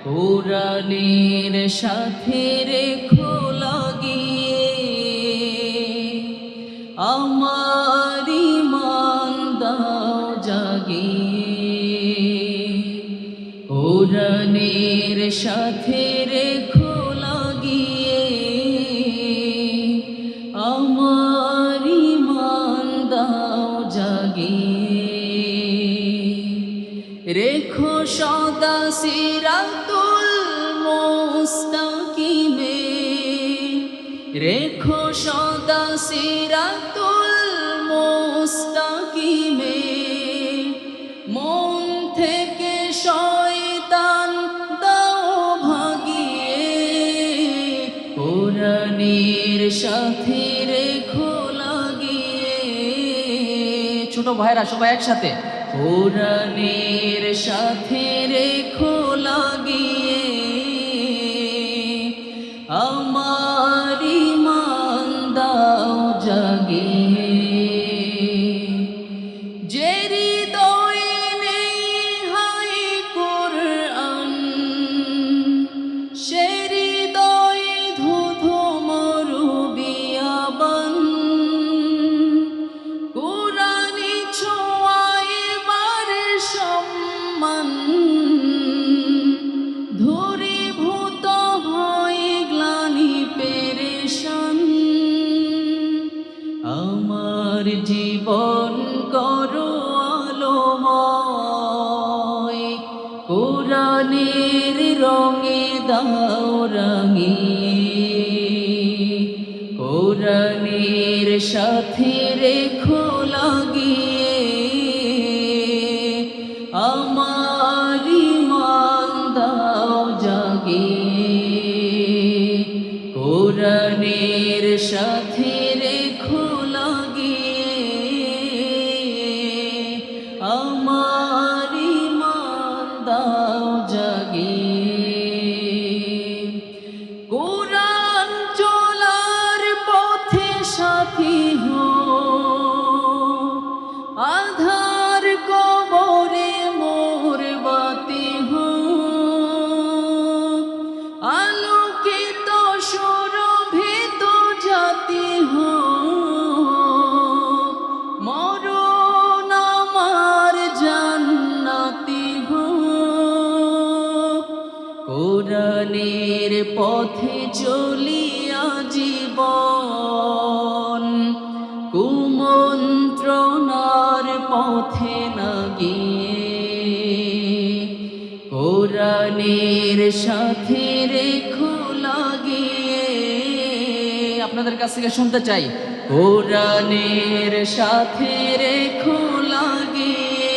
কোরআনের সাথে রেখো লাগিয়ে আমার ঈমান দাও জাগিয়ে। কোরআনের সাথে রেখো লাগিয়ে আমার ঈমান দাও জাগিয়ে। রেখো সদা সিরাতুল মুস্তাকিমে, রেখো সদা সিরাতুল মুস্তাকিমে। মন থেকে শয়তান দাও ভাগিয়ে কোরআনের সাথে রেখো লাগিয়ে। ছোট ভাইরা সবাই একসাথে, কোরআনের সাথে রেখো লাগিয়ে আমার ঈমান দাও জাগিয়ে। যে হৃদয়ে নেই হায় কোরআন, সে হৃদয়ে ধুধু মরু বিয়াবান। কোরআনি ছোঁয়ায় বারে সম্মান, ধূরীভূত হয় গ্লানি পেরেশান। আমার জীবন করো আলোময়, কোরআনের রঙে দাও রাঙিয়ে। কোরআনের সাথে রেখো লাগিয়ে আমার ঈমান দাও জাগিয়ে। কোরআনের সাথে রেখো লাগিয়ে আমার ঈমান দাও জাগিয়ে। কোরআন চলার পথে সাথী হো, আধার কবরে মোর বাতি হো। আলোকিত সুরভিত জাতি হো, মরণ আমার জান্নাতি হো। কোরআনের পথে চলিয়া জীবন, কুমন্ত্রণার পথে না গিয়ে কোরআনের সাথে রেখো লাগিয়ে। আপনাদের কাছ থেকে শুনতে চাই, কোরআনের সাথে রেখো লাগিয়ে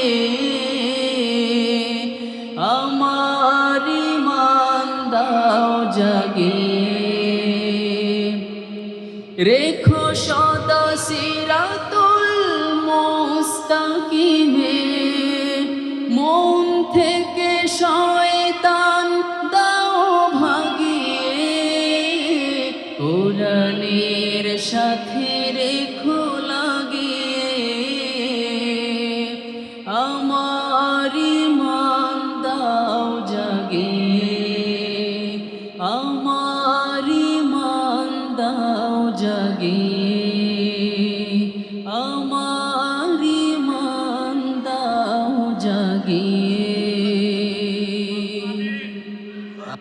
আমার ঈমান দাও জাগিয়ে। রেখো